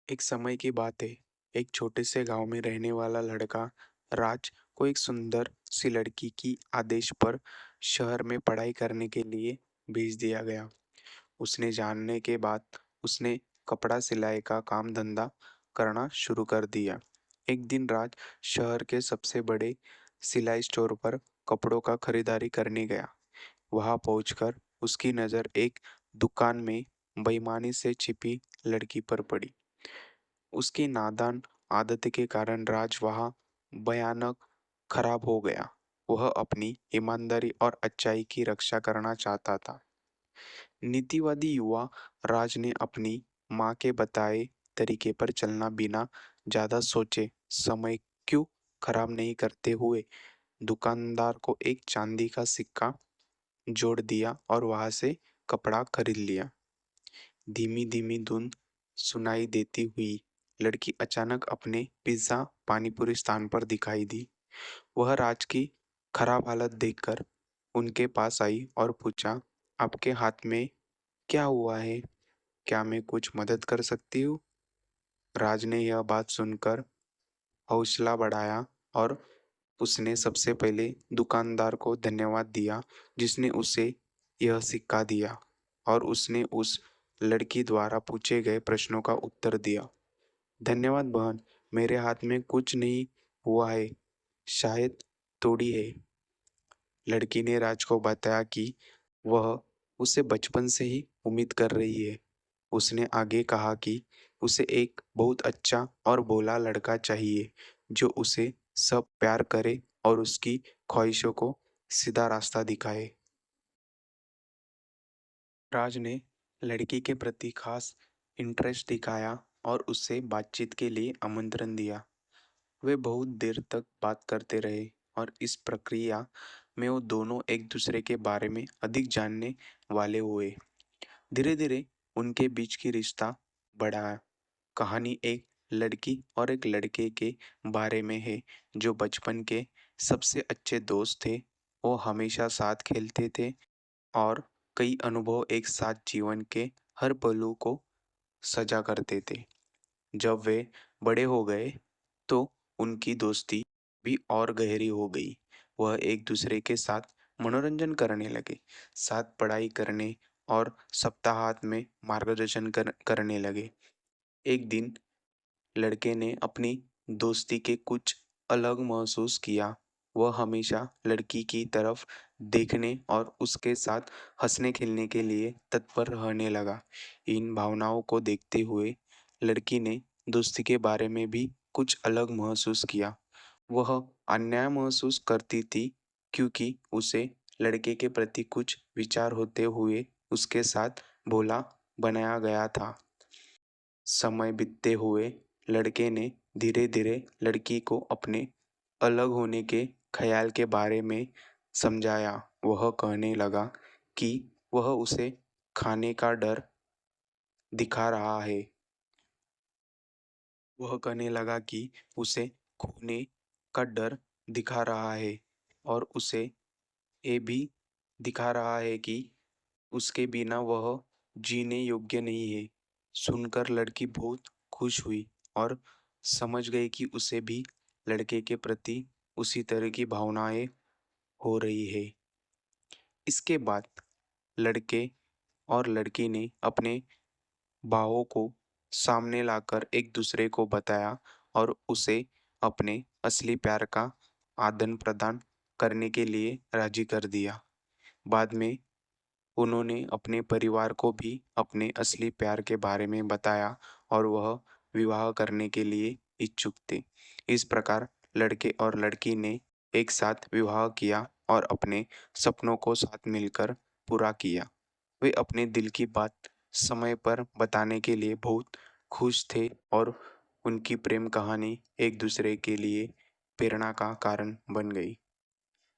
एक समय की बात है। एक छोटे से गांव में रहने वाला लड़का राज को एक सुंदर सी लड़की की आदेश पर शहर में पढ़ाई करने के लिए भेज दिया गया। उसने जानने के बाद उसने कपड़ा सिलाई का काम धंधा करना शुरू कर दिया। एक दिन राज शहर के सबसे बड़े सिलाई स्टोर पर कपड़ों का खरीदारी करने गया। वहां पहुंचकर उसकी नज़र एक दुकान में बेईमानी से छिपी लड़की पर पड़ी। उसकी नादान आदत के कारण राज वहाँ भयानक खराब हो गया। वह अपनी ईमानदारी और अच्छाई की रक्षा करना चाहता था। नीतिवादी युवा राज ने अपनी माँ के बताए तरीके पर चलना बिना ज्यादा सोचे समय क्यों खराब नहीं करते हुए दुकानदार को एक चांदी का सिक्का जोड़ दिया और वहां से कपड़ा खरीद लिया। धीमी धीमी धुन सुनाई देती हुई लड़की अचानक अपने पिज्जा पानीपुरी स्थान पर दिखाई दी। वह राज की खराब हालत देखकर उनके पास आई और पूछा, आपके हाथ में क्या हुआ है? क्या मैं कुछ मदद कर सकती हूँ? राज ने यह बात सुनकर हौसला बढ़ाया और उसने सबसे पहले दुकानदार को धन्यवाद दिया जिसने उसे यह सिक्का दिया, और उसने उस लड़की द्वारा पूछे गए प्रश्नों का उत्तर दिया। धन्यवाद बहन, मेरे हाथ में कुछ नहीं हुआ है, शायद तोड़ी है। लड़की ने राज को बताया कि वह उसे बचपन से ही उम्मीद कर रही है। उसने आगे कहा कि उसे एक बहुत अच्छा और भोला लड़का चाहिए जो उसे सब प्यार करे और उसकी ख्वाहिशों को सीधा रास्ता दिखाए। राज ने लड़की के प्रति खास इंटरेस्ट दिखाया और उससे बातचीत के लिए आमंत्रण दिया। वे बहुत देर तक बात करते रहे और इस प्रक्रिया में वो दोनों एक दूसरे के बारे में अधिक जानने वाले हुए। धीरे धीरे उनके बीच की रिश्ता बढ़ा। कहानी एक लड़की और एक लड़के के बारे में है जो बचपन के सबसे अच्छे दोस्त थे। वो हमेशा साथ खेलते थे और कई अनुभव एक साथ जीवन के हर पहलू को सजा करते थे। जब वे बड़े हो गए तो उनकी दोस्ती भी और गहरी हो गई। वह एक दूसरे के साथ मनोरंजन करने लगे, साथ पढ़ाई करने और सप्ताहांत में मार्गदर्शन करने लगे। एक दिन लड़के ने अपनी दोस्ती के कुछ अलग महसूस किया। वह हमेशा लड़की की तरफ देखने और उसके साथ हंसने खेलने के लिए तत्पर रहने लगा। इन भावनाओं को देखते हुए लड़की ने दोस्ती के बारे में भी कुछ अलग महसूस किया। वह अन्याय महसूस करती थी क्योंकि उसे लड़के के प्रति कुछ विचार होते हुए उसके साथ भोला बनाया गया था। समय बीतते हुए लड़के ने धीरे धीरे लड़की को अपने अलग होने के ख्याल के बारे में समझाया। वह कहने लगा कि वह उसे खाने का डर दिखा रहा है। वह कहने लगा कि उसे खोने का डर दिखा रहा है और उसे ये भी दिखा रहा है कि उसके बिना वह जीने योग्य नहीं है। सुनकर लड़की बहुत खुश हुई और समझ गई कि उसे भी लड़के के प्रति उसी तरह की भावनाएं हो रही है। इसके बाद लड़के और लड़की ने अपने भावों को सामने लाकर एक दूसरे को बताया और उसे अपने असली प्यार का आदान प्रदान करने के लिए राजी कर दिया। बाद में उन्होंने अपने परिवार को भी अपने असली प्यार के बारे में बताया और वह विवाह करने के लिए इच्छुक थे। इस प्रकार लड़के और लड़की ने एक साथ विवाह किया और अपने सपनों को साथ मिलकर पूरा किया। वे अपने दिल की बात समय पर बताने के लिए बहुत खुश थे और उनकी प्रेम कहानी एक दूसरे के लिए प्रेरणा का कारण बन गई।